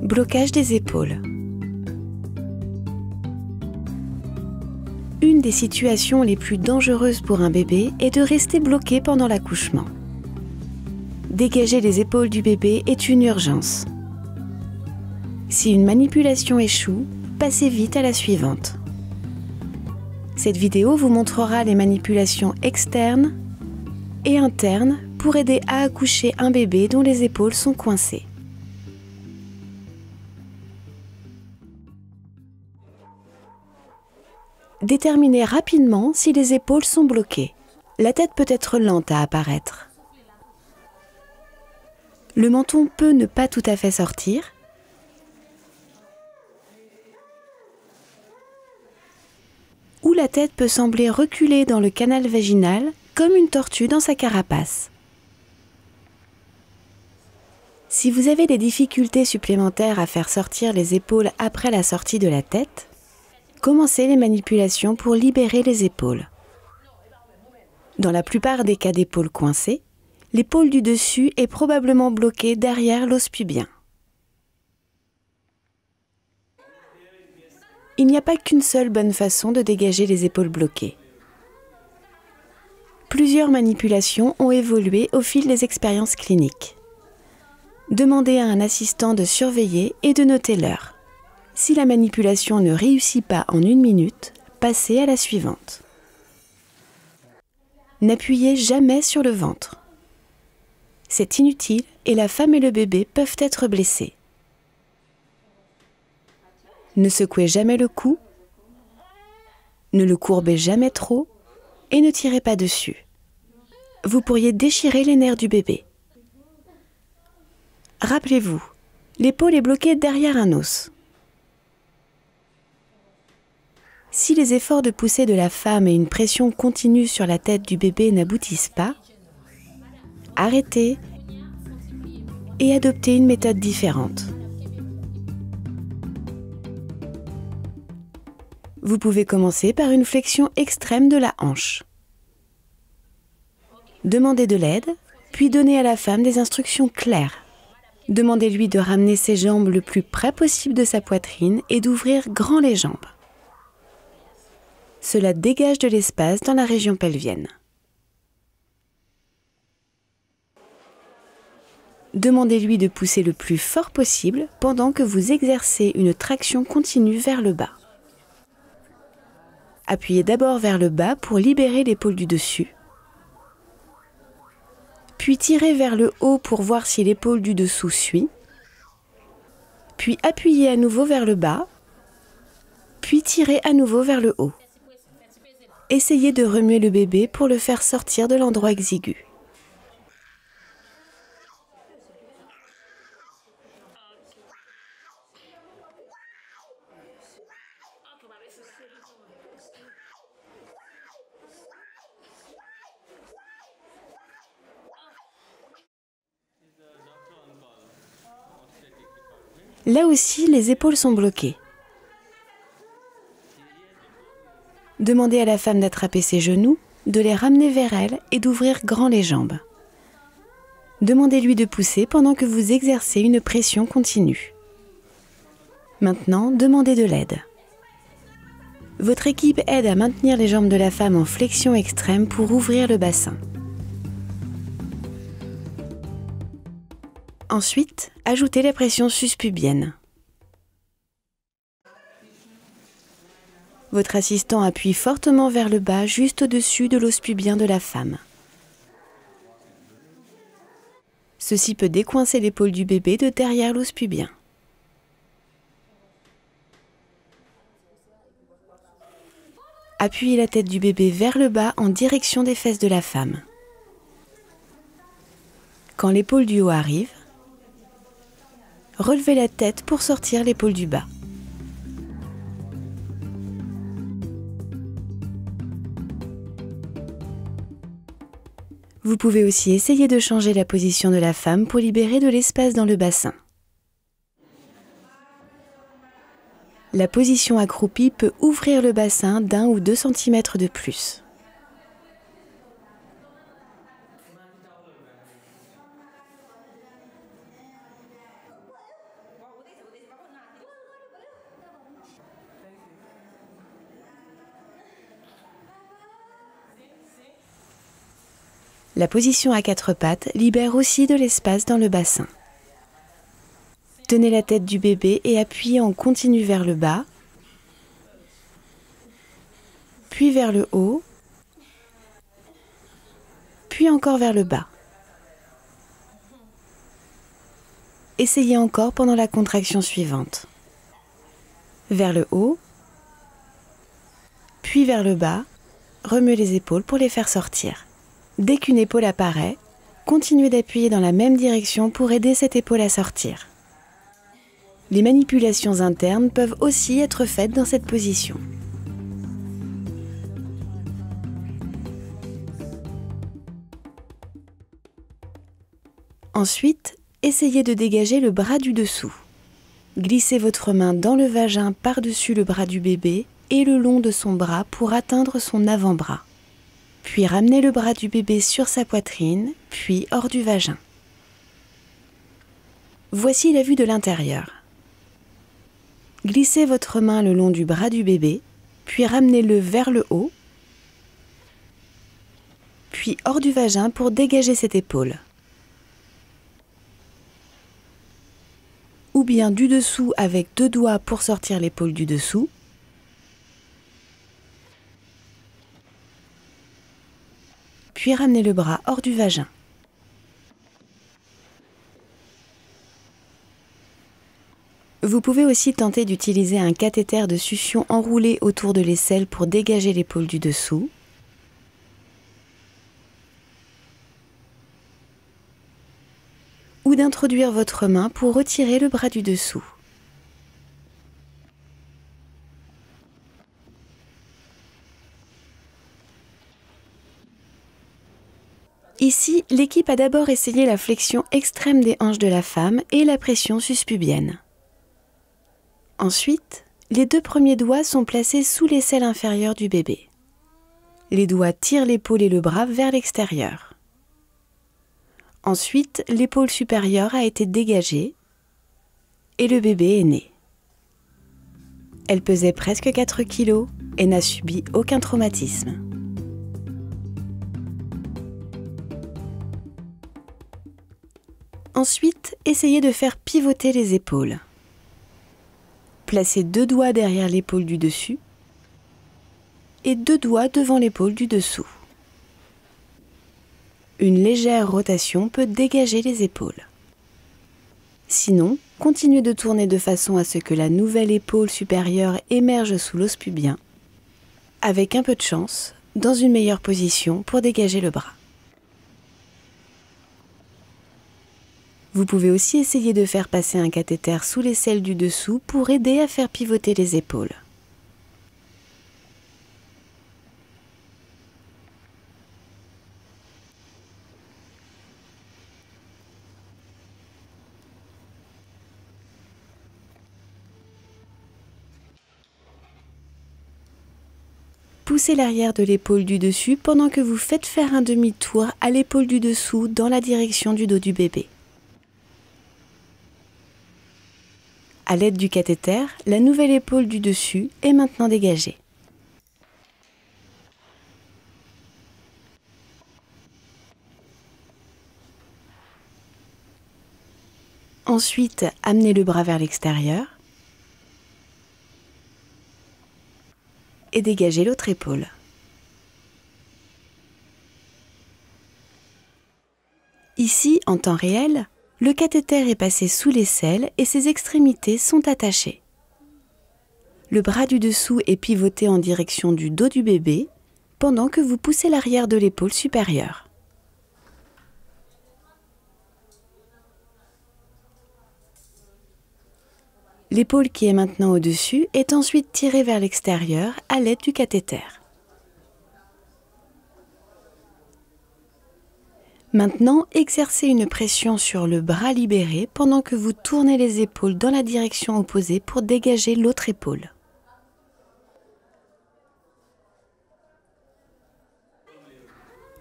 Blocage des épaules. Une des situations les plus dangereuses pour un bébé est de rester bloqué pendant l'accouchement. Dégager les épaules du bébé est une urgence. Si une manipulation échoue, passez vite à la suivante. Cette vidéo vous montrera les manipulations externes et internes pour aider à accoucher un bébé dont les épaules sont coincées. Déterminez rapidement si les épaules sont bloquées. La tête peut être lente à apparaître. Le menton peut ne pas tout à fait sortir. Ou la tête peut sembler reculer dans le canal vaginal comme une tortue dans sa carapace. Si vous avez des difficultés supplémentaires à faire sortir les épaules après la sortie de la tête, commencez les manipulations pour libérer les épaules. Dans la plupart des cas d'épaules coincées, l'épaule du dessus est probablement bloquée derrière l'os pubien. Il n'y a pas qu'une seule bonne façon de dégager les épaules bloquées. Plusieurs manipulations ont évolué au fil des expériences cliniques. Demandez à un assistant de surveiller et de noter l'heure. Si la manipulation ne réussit pas en 1 minute, passez à la suivante. N'appuyez jamais sur le ventre. C'est inutile et la femme et le bébé peuvent être blessés. Ne secouez jamais le cou, ne le courbez jamais trop et ne tirez pas dessus. Vous pourriez déchirer les nerfs du bébé. Rappelez-vous, l'épaule est bloquée derrière un os. Si les efforts de poussée de la femme et une pression continue sur la tête du bébé n'aboutissent pas, arrêtez et adoptez une méthode différente. Vous pouvez commencer par une flexion extrême de la hanche. Demandez de l'aide, puis donnez à la femme des instructions claires. Demandez-lui de ramener ses jambes le plus près possible de sa poitrine et d'ouvrir grand les jambes. Cela dégage de l'espace dans la région pelvienne. Demandez-lui de pousser le plus fort possible pendant que vous exercez une traction continue vers le bas. Appuyez d'abord vers le bas pour libérer l'épaule du dessus, puis tirez vers le haut pour voir si l'épaule du dessous suit, puis appuyez à nouveau vers le bas, puis tirez à nouveau vers le haut. Essayez de remuer le bébé pour le faire sortir de l'endroit exigu. Là aussi, les épaules sont bloquées. Demandez à la femme d'attraper ses genoux, de les ramener vers elle et d'ouvrir grand les jambes. Demandez-lui de pousser pendant que vous exercez une pression continue. Maintenant, demandez de l'aide. Votre équipe aide à maintenir les jambes de la femme en flexion extrême pour ouvrir le bassin. Ensuite, ajoutez la pression suspubienne. Votre assistant appuie fortement vers le bas, juste au-dessus de l'os pubien de la femme. Ceci peut décoincer l'épaule du bébé de derrière l'os pubien. Appuyez la tête du bébé vers le bas en direction des fesses de la femme. Quand l'épaule du haut arrive, relevez la tête pour sortir l'épaule du bas. Vous pouvez aussi essayer de changer la position de la femme pour libérer de l'espace dans le bassin. La position accroupie peut ouvrir le bassin d'1 ou 2 cm de plus. La position à 4 pattes libère aussi de l'espace dans le bassin. Tenez la tête du bébé et appuyez en continu vers le bas, puis vers le haut, puis encore vers le bas. Essayez encore pendant la contraction suivante. Vers le haut, puis vers le bas, remuez les épaules pour les faire sortir. Dès qu'une épaule apparaît, continuez d'appuyer dans la même direction pour aider cette épaule à sortir. Les manipulations internes peuvent aussi être faites dans cette position. Ensuite, essayez de dégager le bras du dessous. Glissez votre main dans le vagin par-dessus le bras du bébé et le long de son bras pour atteindre son avant-bras. Puis ramenez le bras du bébé sur sa poitrine, puis hors du vagin. Voici la vue de l'intérieur. Glissez votre main le long du bras du bébé, puis ramenez-le vers le haut, puis hors du vagin pour dégager cette épaule. Ou bien du dessous avec 2 doigts pour sortir l'épaule du dessous. Puis ramenez le bras hors du vagin. Vous pouvez aussi tenter d'utiliser un cathéter de succion enroulé autour de l'aisselle pour dégager l'épaule du dessous. Ou d'introduire votre main pour retirer le bras du dessous. Ici, l'équipe a d'abord essayé la flexion extrême des hanches de la femme et la pression suspubienne. Ensuite, les 2 premiers doigts sont placés sous l'aisselle inférieure du bébé. Les doigts tirent l'épaule et le bras vers l'extérieur. Ensuite, l'épaule supérieure a été dégagée et le bébé est né. Elle pesait presque 4 kg et n'a subi aucun traumatisme. Ensuite, essayez de faire pivoter les épaules. Placez 2 doigts derrière l'épaule du dessus et 2 doigts devant l'épaule du dessous. Une légère rotation peut dégager les épaules. Sinon, continuez de tourner de façon à ce que la nouvelle épaule supérieure émerge sous l'os pubien, avec un peu de chance, dans une meilleure position pour dégager le bras. Vous pouvez aussi essayer de faire passer un cathéter sous l'aisselle du dessous pour aider à faire pivoter les épaules. Poussez l'arrière de l'épaule du dessus pendant que vous faites faire un demi-tour à l'épaule du dessous dans la direction du dos du bébé. À l'aide du cathéter, la nouvelle épaule du dessus est maintenant dégagée. Ensuite, amenez le bras vers l'extérieur et dégagez l'autre épaule. Ici, en temps réel, le cathéter est passé sous l'aisselle et ses extrémités sont attachées. Le bras du dessous est pivoté en direction du dos du bébé pendant que vous poussez l'arrière de l'épaule supérieure. L'épaule qui est maintenant au-dessus est ensuite tirée vers l'extérieur à l'aide du cathéter. Maintenant, exercez une pression sur le bras libéré pendant que vous tournez les épaules dans la direction opposée pour dégager l'autre épaule.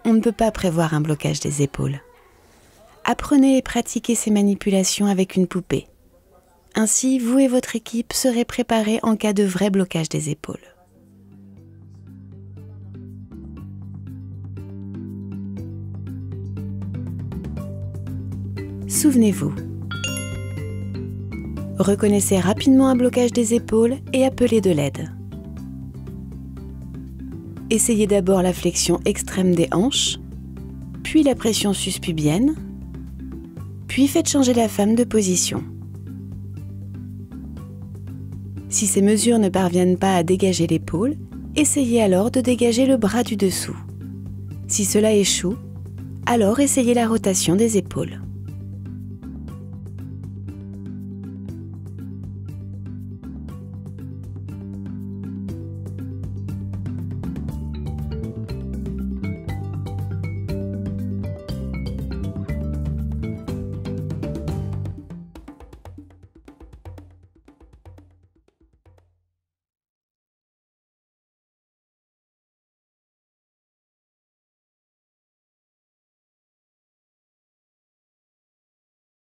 On ne peut pas prévoir un blocage des épaules. Apprenez et pratiquez ces manipulations avec une poupée. Ainsi, vous et votre équipe serez préparés en cas de vrai blocage des épaules. souvenez-vous. Reconnaissez rapidement un blocage des épaules et appelez de l'aide. Essayez d'abord la flexion extrême des hanches, puis la pression suspubienne, puis faites changer la femme de position. Si ces mesures ne parviennent pas à dégager l'épaule, essayez alors de dégager le bras du dessous. Si cela échoue, alors essayez la rotation des épaules.